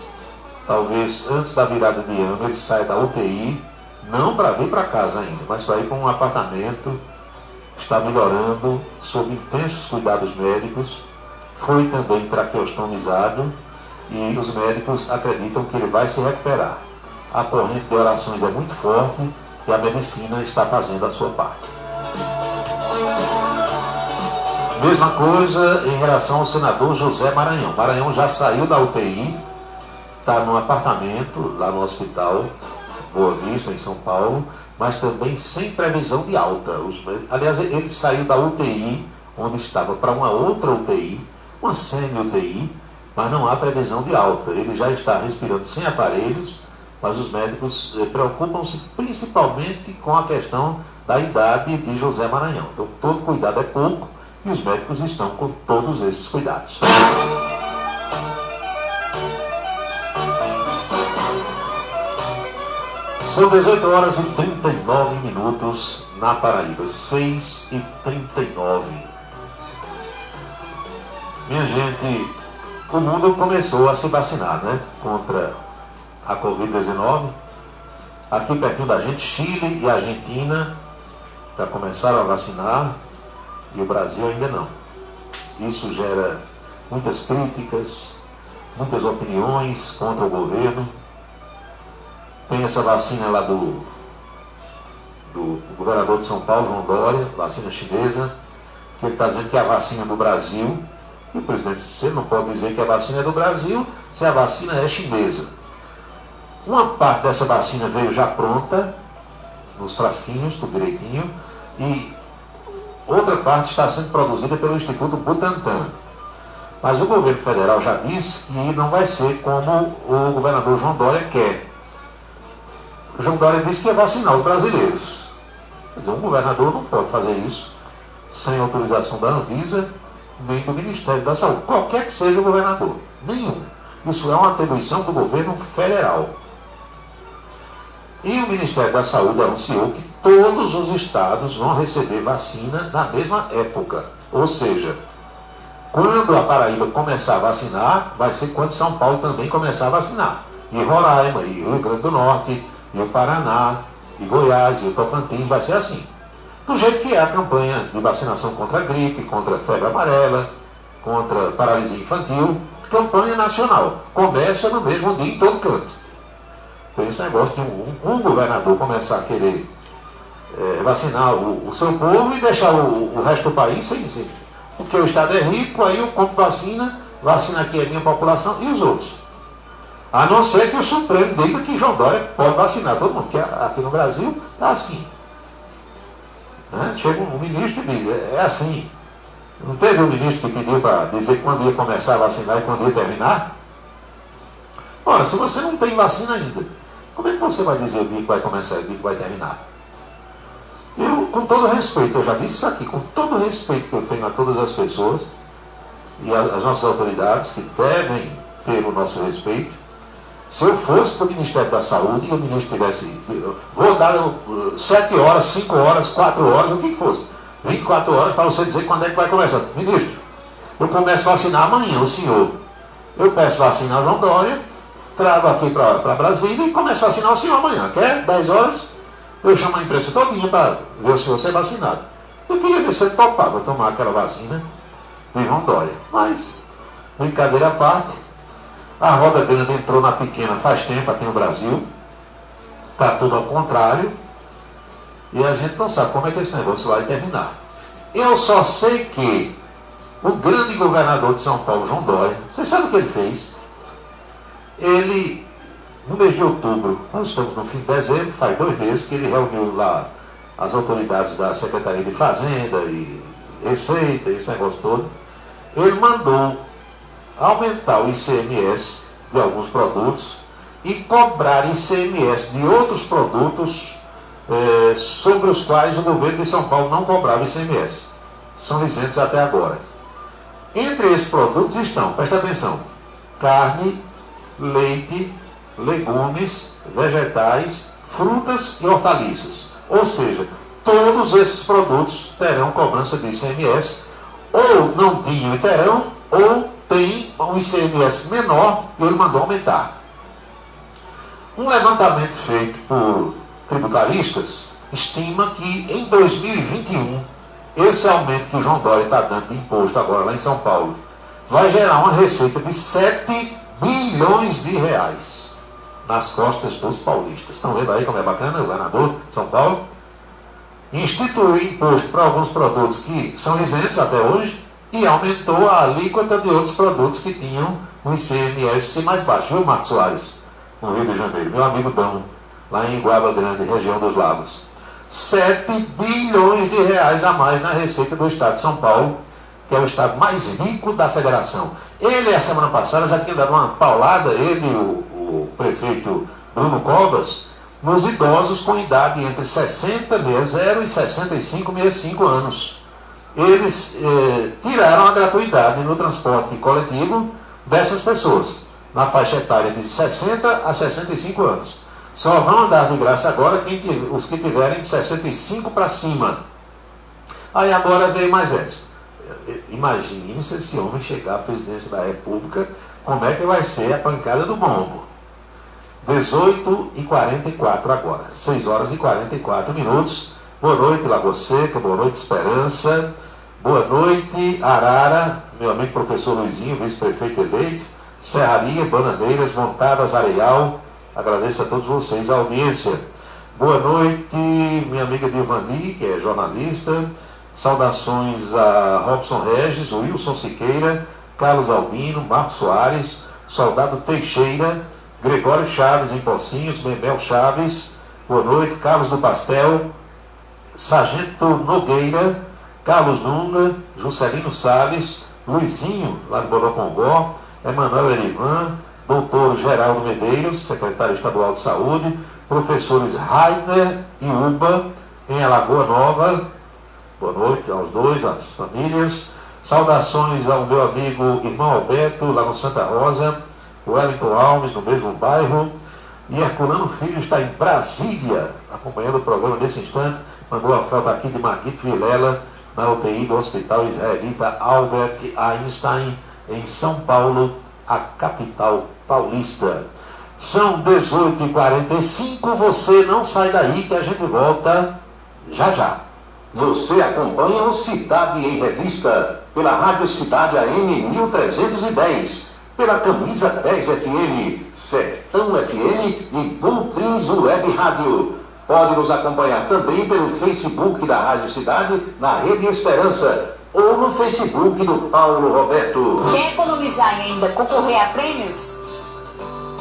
[SPEAKER 2] Talvez antes da virada de ano ele saia da UTI, não para vir para casa ainda, mas para ir para um apartamento. Está melhorando, sob intensos cuidados médicos. Foi também traqueostomizado e os médicos acreditam que ele vai se recuperar. A corrente de orações é muito forte e a medicina está fazendo a sua parte. Mesma coisa em relação ao senador José Maranhão. Maranhão já saiu da UTI, está num apartamento lá no hospital Boa Vista, em São Paulo, mas também sem previsão de alta. Aliás, ele saiu da UTI, onde estava, para uma outra UTI, uma semi-UTI, mas não há previsão de alta. Ele já está respirando sem aparelhos, mas os médicos preocupam-se principalmente com a questão da idade de José Maranhão. Então, todo cuidado é pouco e os médicos estão com todos esses cuidados. São 18 horas e 39 minutos na Paraíba, 6h39. Minha gente, o mundo começou a se vacinar, né? Contra a Covid-19. Aqui pertinho da gente, Chile e Argentina já começaram a vacinar e o Brasil ainda não. Isso gera muitas críticas, muitas opiniões contra o governo. Tem essa vacina lá do governador de São Paulo, João Dória, vacina chinesa, que ele está dizendo que é a vacina do Brasil. E o presidente, você não pode dizer que a vacina é do Brasil se a vacina é chinesa. Uma parte dessa vacina veio já pronta, nos frasquinhos, tudo direitinho, e outra parte está sendo produzida pelo Instituto Butantan. Mas o governo federal já disse que não vai ser como o governador João Dória quer. O João Dória disse que ia vacinar os brasileiros. Quer dizer, um governador não pode fazer isso sem autorização da Anvisa, nem do Ministério da Saúde, qualquer que seja o governador, nenhum. Isso é uma atribuição do governo federal. E o Ministério da Saúde anunciou que todos os estados vão receber vacina na mesma época. Ou seja, quando a Paraíba começar a vacinar, vai ser quando São Paulo também começar a vacinar. E Roraima, e Rio Grande do Norte, e o Paraná, e Goiás, e o Tocantins, vai ser assim. Do jeito que é a campanha de vacinação contra a gripe, contra a febre amarela, contra a paralisia infantil, campanha nacional. Começa no mesmo dia em todo canto. Então esse negócio de um governador começar a querer vacinar o seu povo e deixar o resto do país sem. Porque o Estado é rico, aí eu compro vacina aqui a minha população e os outros. A não ser que o Supremo diga que João Dória pode vacinar todo mundo, porque aqui no Brasil está assim. Chega um ministro e diz, é assim. Não teve um ministro que pediu para dizer quando ia começar a vacinar e quando ia terminar? Ora, se você não tem vacina ainda, como é que você vai dizer o dia que vai começar e o dia que vai terminar? Eu, com todo respeito, eu já disse isso aqui, com todo o respeito que eu tenho a todas as pessoas e as nossas autoridades, que devem ter o nosso respeito, se eu fosse para o Ministério da Saúde e o ministro tivesse, vou dar 7 horas, 5 horas, 4 horas, o que fosse, 24 horas para você dizer quando é que vai começar. Ministro, eu começo a vacinar amanhã, o senhor. Eu peço vacina ao João Dória, trago aqui para Brasília e começo a vacinar o senhor amanhã. Quer? 10 horas? Eu chamo a imprensa todinha para ver o senhor ser vacinado. Eu queria ver se ele topava tomar aquela vacina de João Dória. Mas, brincadeira à parte, a roda grande entrou na pequena faz tempo aqui no Brasil. Está tudo ao contrário. E a gente não sabe como é que esse negócio vai terminar. Eu só sei que o grande governador de São Paulo, João Dória, vocês sabem o que ele fez? Ele, no mês de outubro, nós estamos no fim de dezembro, faz 2 meses que ele reuniu lá as autoridades da Secretaria de Fazenda e Receita, esse negócio todo. Ele mandou aumentar o ICMS de alguns produtos e cobrar ICMS de outros produtos sobre os quais o governo de São Paulo não cobrava ICMS. São isentos até agora. Entre esses produtos estão, presta atenção, carne, leite, legumes, vegetais, frutas e hortaliças. Ou seja, todos esses produtos terão cobrança de ICMS, ou não tinham e terão, ou tem um ICMS menor e ele mandou aumentar. Um levantamento feito por tributaristas estima que em 2021 esse aumento que o João Dória está dando de imposto agora lá em São Paulo vai gerar uma receita de 7 bilhões de reais nas costas dos paulistas. Estão vendo aí como é bacana o governador de São Paulo? Instituiu imposto para alguns produtos que são isentos até hoje e aumentou a alíquota de outros produtos que tinham um ICMS mais baixo. Viu, Marcos Soares, no Rio de Janeiro? Meu amigo Dão, lá em Iguaba Grande, região dos Lagos. 7 bilhões de reais a mais na receita do estado de São Paulo, que é o estado mais rico da federação. Ele, a semana passada, já tinha dado uma paulada, ele e o prefeito Bruno Covas, nos idosos com idade entre 60, 60 e 65, 65 anos. Eles tiraram a gratuidade no transporte coletivo dessas pessoas, na faixa etária de 60 a 65 anos. Só vão andar de graça agora os que tiverem de 65 para cima. Aí agora veio mais essa. Imagine se esse homem chegar à presidência da República, como é que vai ser a pancada do bombo. 18h44 agora, 6 horas e 44 minutos. Boa noite, Lagoa Seca, boa noite, Esperança, boa noite, Arara, meu amigo professor Luizinho, vice-prefeito eleito, Serraria, Bananeiras, Montadas, Areal. Agradeço a todos vocês a audiência. Boa noite, minha amiga Divani, que é jornalista. Saudações a Robson Regis, Wilson Siqueira, Carlos Albino, Marcos Soares, Soldado Teixeira, Gregório Chaves em Pocinhos, Memel Chaves. Boa noite, Carlos do Pastel, Sargento Nogueira, Carlos Nunga, Juscelino Salles, Luizinho, lá de Borocongó, Emanuel Erivan, Doutor Geraldo Medeiros, secretário estadual de saúde, professores Rainer e Uba, em Alagoa Nova. Boa noite aos dois, às famílias. Saudações ao meu amigo irmão Alberto, lá no Santa Rosa, Wellington Alves, no mesmo bairro. E Herculano Filho está em Brasília, acompanhando o programa nesse instante. Mandou a foto aqui de Marquito Vilela, na UTI do Hospital Israelita Albert Einstein, em São Paulo, a capital paulista. São 18h45, você não sai daí que a gente volta já já. Você acompanha o Cidade em Revista pela Rádio Cidade AM 1310, pela Camisa 10 FM, Sertão FM e Bultrins Web Rádio. Pode nos acompanhar também pelo Facebook da Rádio Cidade, na Rede Esperança, ou no Facebook do Paulo Roberto.
[SPEAKER 6] Quer economizar e ainda concorrer a prêmios?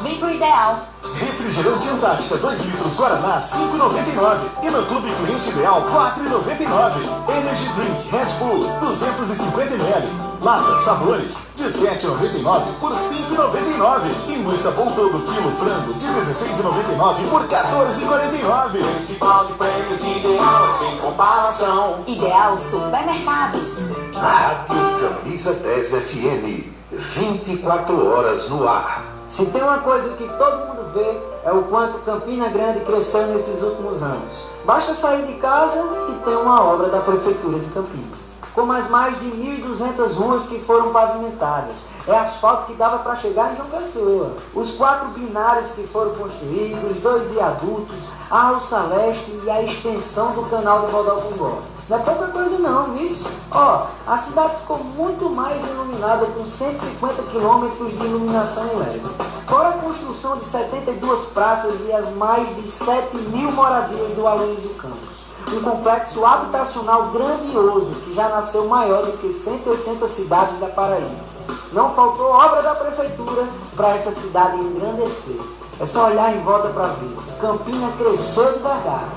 [SPEAKER 6] Vem pro Ideal.
[SPEAKER 8] Refrigerante Antártica 2 litros Guaraná, R$ 5,99. E no Clube Cliente Ideal, R$ 4,99. Energy Drink Red Bull, 250 ml. Lata, sabores, de R$ 7,99 por R$ 5,99. E no sabão todo quilo frango, de R$ 16,99 por R$ 14,49.
[SPEAKER 7] Festival de prêmios Ideal é sem comparação.
[SPEAKER 6] Ideal Supermercados.
[SPEAKER 1] Rádio Camisa 10 FM, 24 horas no ar.
[SPEAKER 9] Se tem uma coisa que todo mundo vê, é o quanto Campina Grande cresceu nesses últimos anos. Basta sair de casa e ter uma obra da Prefeitura de Campinas. Como as mais de 1.200 ruas que foram pavimentadas. É asfalto que dava para chegar em João Pessoa. Os 4 binários que foram construídos, 2 viadutos, a Alça Leste e a extensão do canal do Rodolfo. Não é pouca coisa não, isso. A cidade ficou muito mais iluminada com 150 quilômetros de iluminação LED. Fora a construção de 72 praças e as mais de 7.000 moradias do Aloysio Campos. Um complexo habitacional grandioso que já nasceu maior do que 180 cidades da Paraíba. Não faltou obra da prefeitura para essa cidade engrandecer. É só olhar em volta para ver. Campina cresceu de verdade.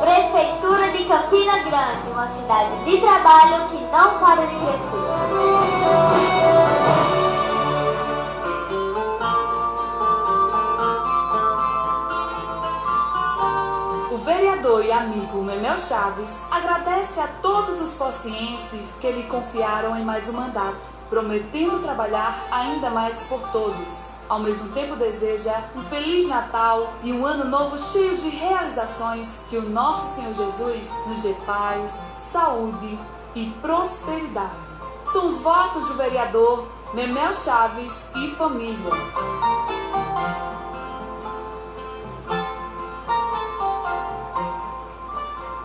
[SPEAKER 10] Prefeitura de Campina Grande, uma cidade de trabalho que não para de crescer.
[SPEAKER 11] O vereador e amigo Memel Chaves agradece a todos os pocinhenses que lhe confiaram em mais um mandato, prometendo trabalhar ainda mais por todos. Ao mesmo tempo deseja um Feliz Natal e um Ano Novo cheio de realizações, que o nosso Senhor Jesus nos dê paz, saúde e prosperidade. São os votos do vereador Memel Chaves e família.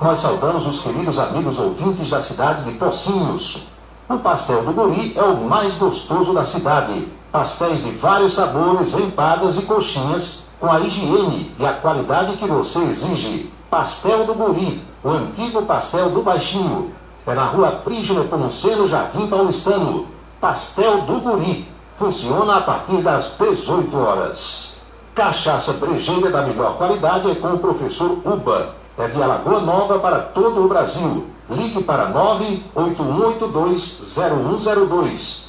[SPEAKER 2] Nós saudamos os queridos amigos ouvintes da cidade de Pocinhos. O pastel do Guri é o mais gostoso da cidade. Pastéis de vários sabores, empadas e coxinhas, com a higiene e a qualidade que você exige. Pastel do Guri, o antigo pastel do Baixinho. É na rua Prígio Nepomuceno, Jardim Paulistano. Pastel do Guri. Funciona a partir das 18 horas. Cachaça brejeira da melhor qualidade é com o professor Uba. É de Alagoa Nova para todo o Brasil. Ligue para 98182-0102.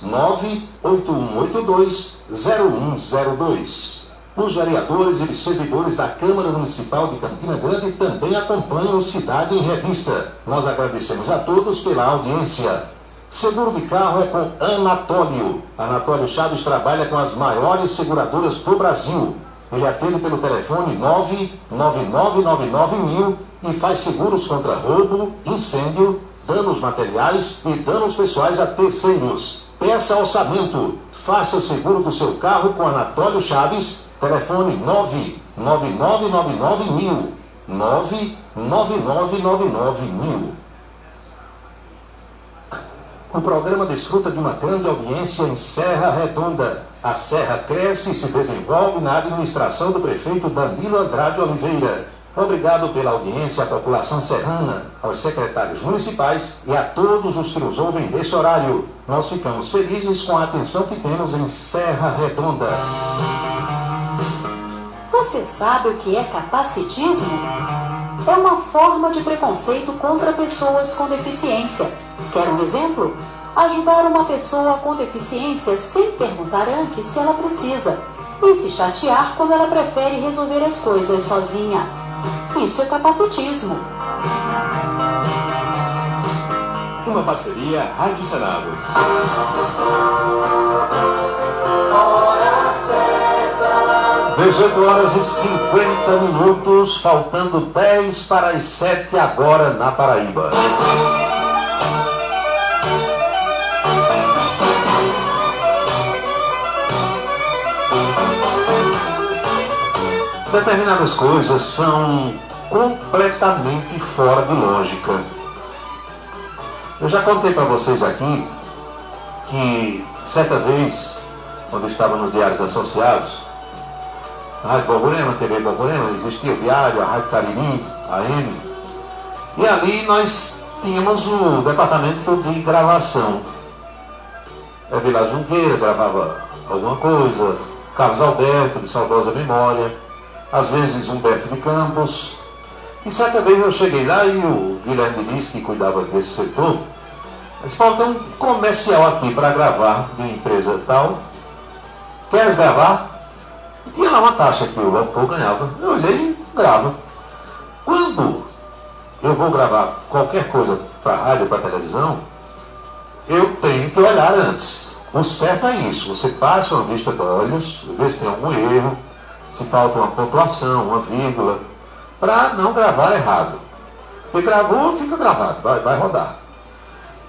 [SPEAKER 2] 98182-0102. Os vereadores e servidores da Câmara Municipal de Campina Grande também acompanham o Cidade em Revista. Nós agradecemos a todos pela audiência. Seguro de carro é com Anatólio. Anatólio Chaves trabalha com as maiores seguradoras do Brasil. Ele atende pelo telefone 99999.000 e faz seguros contra roubo, incêndio, danos materiais e danos pessoais a terceiros. Peça orçamento. Faça seguro do seu carro com Anatólio Chaves. Telefone 99999.000. 99999.000. O programa desfruta de uma grande audiência em Serra Redonda. A Serra cresce e se desenvolve na administração do prefeito Danilo Andrade Oliveira. Obrigado pela audiência à população serrana, aos secretários municipais e a todos os que nos ouvem nesse horário. Nós ficamos felizes com a atenção que temos em Serra Redonda.
[SPEAKER 5] Você sabe o que é capacitismo? É uma forma de preconceito contra pessoas com deficiência. Quer um exemplo? Ajudar uma pessoa com deficiência sem perguntar antes se ela precisa e se chatear quando ela prefere resolver as coisas sozinha. Isso é capacitismo.
[SPEAKER 8] Uma parceria Rádio Senado.
[SPEAKER 2] 18 horas e 50 minutos, faltando 10 para as 7 agora na Paraíba. Determinadas coisas são completamente fora de lógica. Eu já contei para vocês aqui que certa vez, quando eu estava nos diários associados, a Rádio Borborema, TV Borborema, existia o diário, a Rádio Cariri, a AM, e ali nós tínhamos o departamento de gravação. A Vila Junqueira gravava alguma coisa, Carlos Alberto, de saudosa memória, às vezes Humberto de Campos. E certa vez eu cheguei lá e o Guilherme Diniz, que cuidava desse setor, disse: Paulo, tem um comercial aqui para gravar de uma empresa tal. Queres gravar? E tinha lá uma taxa que o locutor ganhava. Eu olhei e gravo. Quando eu vou gravar qualquer coisa para rádio, para televisão, eu tenho que olhar antes. O certo é isso. Você passa uma vista de olhos, vê se tem algum erro, se falta uma pontuação, uma vírgula, para não gravar errado. Porque gravou, fica gravado, vai rodar.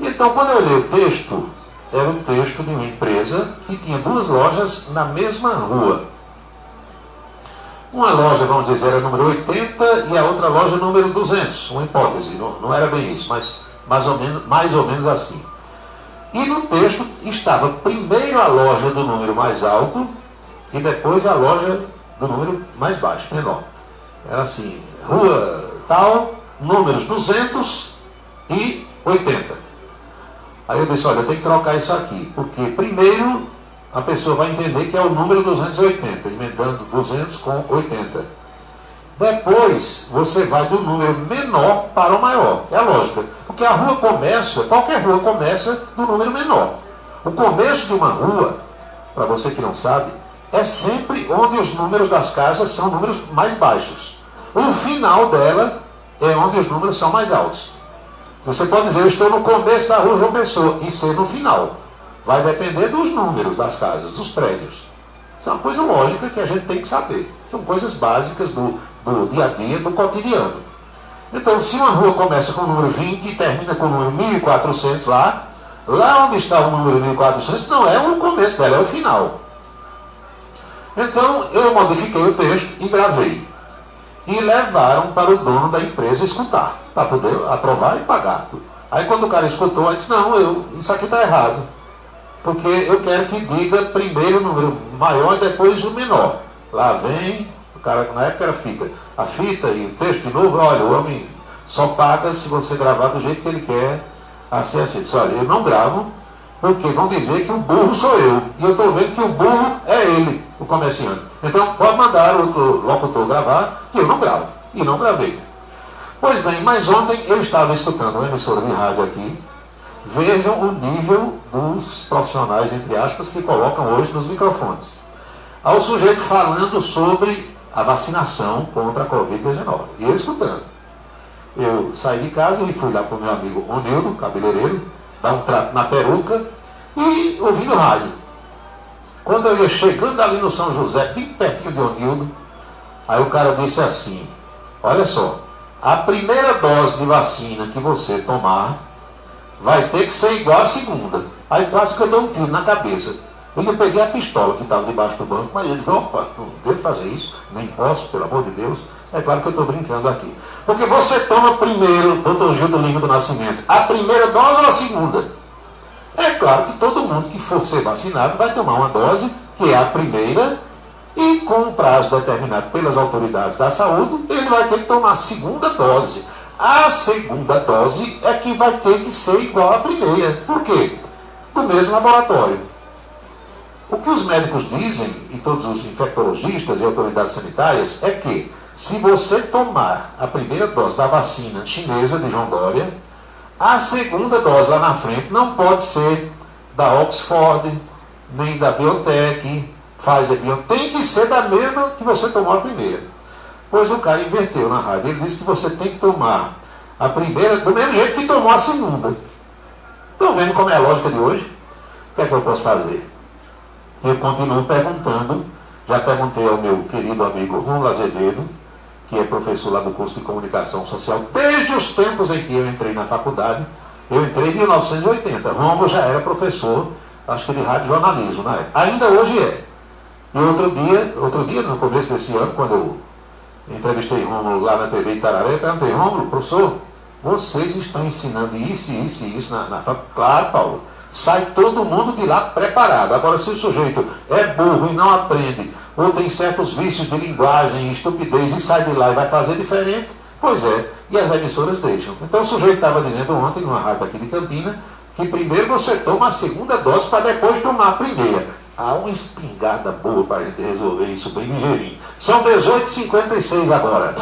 [SPEAKER 2] Então, quando eu olhei o texto, era um texto de uma empresa que tinha duas lojas na mesma rua. Uma loja, vamos dizer, era número 80 e a outra loja número 200. Uma hipótese, não era bem isso, mas mais ou menos assim. E no texto estava primeiro a loja do número mais alto e depois a loja do número mais baixo, menor. Era assim, rua tal, números 200 e 80. Aí eu disse: olha, eu tenho que trocar isso aqui, porque primeiro a pessoa vai entender que é o número 280, emendando 200 com 80. Depois você vai do número menor para o maior. É a lógica. Porque a rua começa, qualquer rua começa do número menor. O começo de uma rua, para você que não sabe, é sempre onde os números das casas são números mais baixos. O final dela é onde os números são mais altos. Você pode dizer: eu estou no começo da rua João Pessoa, e ser no final. Vai depender dos números das casas, dos prédios. Isso é uma coisa lógica que a gente tem que saber. São coisas básicas do dia a dia, do cotidiano. Então, se uma rua começa com o número 20 e termina com o número 1400 lá onde está o número 1400, não é o começo dela, é o final. Então, eu modifiquei o texto e gravei. E levaram para o dono da empresa escutar, para poder aprovar e pagar. Aí, quando o cara escutou, ele disse: não, isso aqui está errado. Porque eu quero que diga primeiro o número maior e depois o menor. Lá vem, o cara, na época era fita. A fita e o texto de novo: olha, o homem só paga se você gravar do jeito que ele quer, assim. Disse: olha, eu não gravo, porque vão dizer que o burro sou eu. E eu estou vendo que o burro é ele, o comerciante. Então pode mandar outro locutor gravar, que eu não gravo. E não gravei. Pois bem, mas ontem eu estava escutando uma emissora de rádio aqui. Vejam o nível dos profissionais, entre aspas, que colocam hoje nos microfones. Há o sujeito falando sobre a vacinação contra a Covid-19. E eu escutando. Eu saí de casa e fui lá para o meu amigo Onildo, cabeleireiro, dar um trato na peruca e ouvindo rádio. Quando eu ia chegando ali no São José, bem pertinho de Onildo, aí o cara disse assim: olha só, a primeira dose de vacina que você tomar vai ter que ser igual à segunda. Aí quase que eu dou um tiro na cabeça. Eu peguei a pistola que estava debaixo do banco, mas ele disse: opa, não devo fazer isso, nem posso, pelo amor de Deus. É claro que eu estou brincando aqui. Porque você toma primeiro, doutor Gildo Lima do Nascimento, a primeira dose ou a segunda? É claro que todo mundo que for ser vacinado vai tomar uma dose, que é a primeira, e com um prazo determinado pelas autoridades da saúde, ele vai ter que tomar a segunda dose. A segunda dose é que vai ter que ser igual à primeira. Por quê? Do mesmo laboratório. O que os médicos dizem, e todos os infectologistas e autoridades sanitárias, é que se você tomar a primeira dose da vacina chinesa de João Dória, a segunda dose lá na frente não pode ser da Oxford, nem da BioNTech, Pfizer, tem que ser da mesma que você tomou a primeira. Pois o cara inverteu na rádio. Ele disse que você tem que tomar a primeira do mesmo jeito que tomou a segunda. Estão vendo como é a lógica de hoje? O que é que eu posso fazer? Eu continuo perguntando. Já perguntei ao meu querido amigo Romulo Azevedo, que é professor lá do curso de Comunicação Social, desde os tempos em que eu entrei na faculdade. Eu entrei em 1980. Romulo já era professor, acho que de rádio jornalismo, né? Ainda hoje é. E outro dia, no começo desse ano, quando eu entrevistei Rômulo lá na TV Itararé, eu perguntei: Rômulo, professor, vocês estão ensinando isso na faculdade? Claro, Paulo. Sai todo mundo de lá preparado. Agora, se o sujeito é burro e não aprende, ou tem certos vícios de linguagem, estupidez, e sai de lá e vai fazer diferente, pois é, e as emissoras deixam. Então o sujeito estava dizendo ontem, numa rádio aqui de Campina, que primeiro você toma a segunda dose para depois tomar a primeira. há uma espingarda boa para a gente resolver isso bem ligeirinho. São 18h56 agora.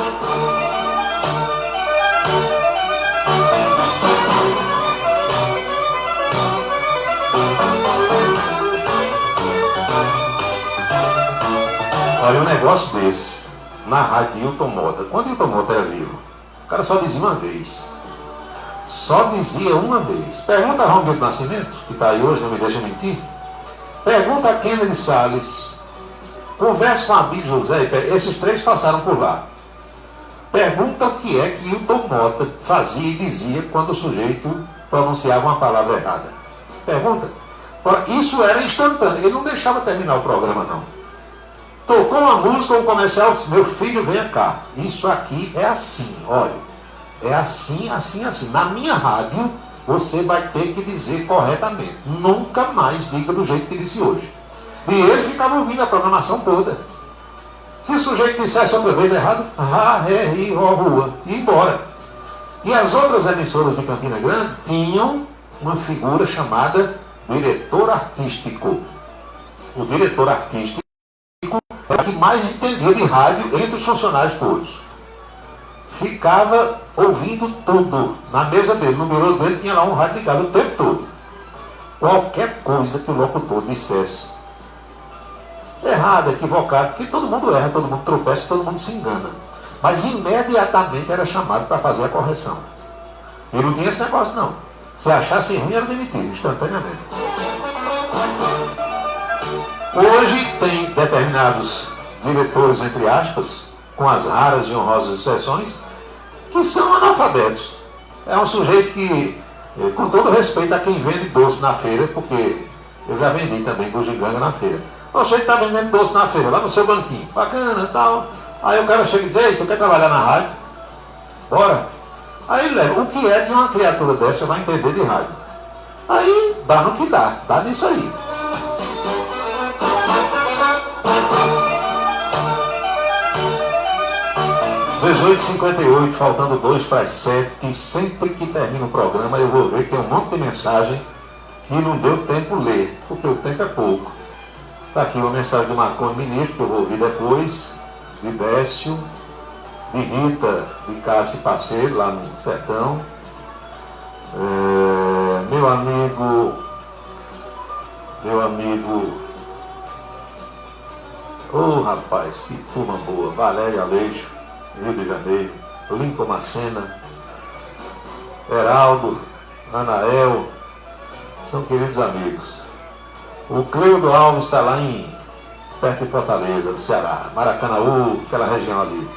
[SPEAKER 2] Olha, um negócio desse, na rádio de Hilton Mota, quando Hilton Mota era vivo, o cara só dizia uma vez. Só dizia uma vez. Pergunta a Romildo Nascimento, que está aí hoje, não me deixa mentir. Pergunta a Kennedy Salles. Conversa com a Abílio José, esses três passaram por lá. Pergunta o que é que Hilton Mota fazia e dizia quando o sujeito pronunciava uma palavra errada. Pergunta. Isso era instantâneo, ele não deixava terminar o programa, não. Tocou uma música, um comercial, disse, meu filho, venha cá. Isso aqui é assim, olha. É assim, assim, assim. Na minha rádio, você vai ter que dizer corretamente. Nunca mais diga do jeito que disse hoje. E ele ficava ouvindo a programação toda. Se o sujeito dissesse outra vez errado, rua, e embora. E as outras emissoras de Campina Grande tinham uma figura chamada diretor artístico. O diretor artístico era o que mais entendia de rádio entre os funcionários todos. Ficava ouvindo tudo na mesa dele, no birô dele tinha lá um rádio ligado o tempo todo. Qualquer coisa que o locutor dissesse errado, equivocado, porque todo mundo erra, todo mundo tropeça, todo mundo se engana. Mas imediatamente era chamado para fazer a correção. E não tinha esse negócio não. Se achasse ruim era demitido, instantaneamente. Hoje tem determinados diretores, entre aspas, com as raras e honrosas exceções, que são analfabetos. É um sujeito que, com todo respeito a quem vende doce na feira, porque eu já vendi também bugiganga na feira. O sujeito está vendendo doce na feira, lá no seu banquinho, bacana e tal. Aí o cara chega e diz, ei, tu quer trabalhar na rádio? Bora. Aí ele leva, o que é que uma criatura dessa vai entender de rádio? Aí dá no que dá nisso aí. (18h58), faltando 2 para as 7, sempre que termina o programa eu vou ver que tem um monte de mensagem que não deu tempo ler, porque o tempo é pouco. Está aqui uma mensagem do Marconi Ministro, que eu vou ouvir depois, de Décio, de Rita, de Cássio Parceiro, lá no Sertão. Meu amigo, rapaz, que turma boa, Valério Aleixo, Rio de Janeiro, Lincoln Macena, Heraldo, Anael, são queridos amigos. O Cleudo Alves está lá perto de Fortaleza, do Ceará, Maracanaú, aquela região ali,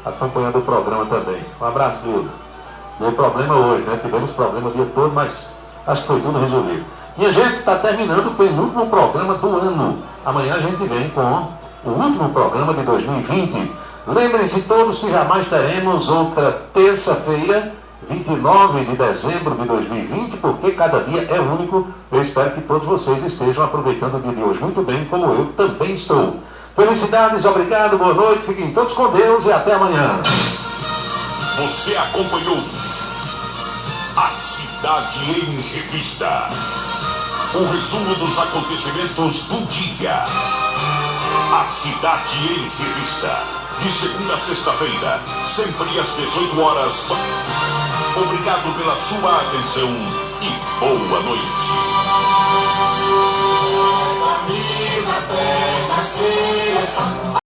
[SPEAKER 2] acompanhando o programa também. Um abraço, Duda. Deu problema hoje, né? Tivemos problema o dia todo, mas acho que foi tudo resolvido. E a gente está terminando o penúltimo programa do ano. Amanhã a gente vem com o último programa de 2020. Lembrem-se todos que jamais teremos outra terça-feira, 29 de dezembro de 2020, porque cada dia é único. Eu espero que todos vocês estejam aproveitando o dia de hoje muito bem, como eu também estou. Felicidades, obrigado, boa noite, fiquem todos com Deus e até amanhã.
[SPEAKER 3] Você acompanhou A Cidade em Revista. O resumo dos acontecimentos do dia. A Cidade em Revista. De segunda a sexta-feira, sempre às 18 horas. Obrigado pela sua atenção e boa noite.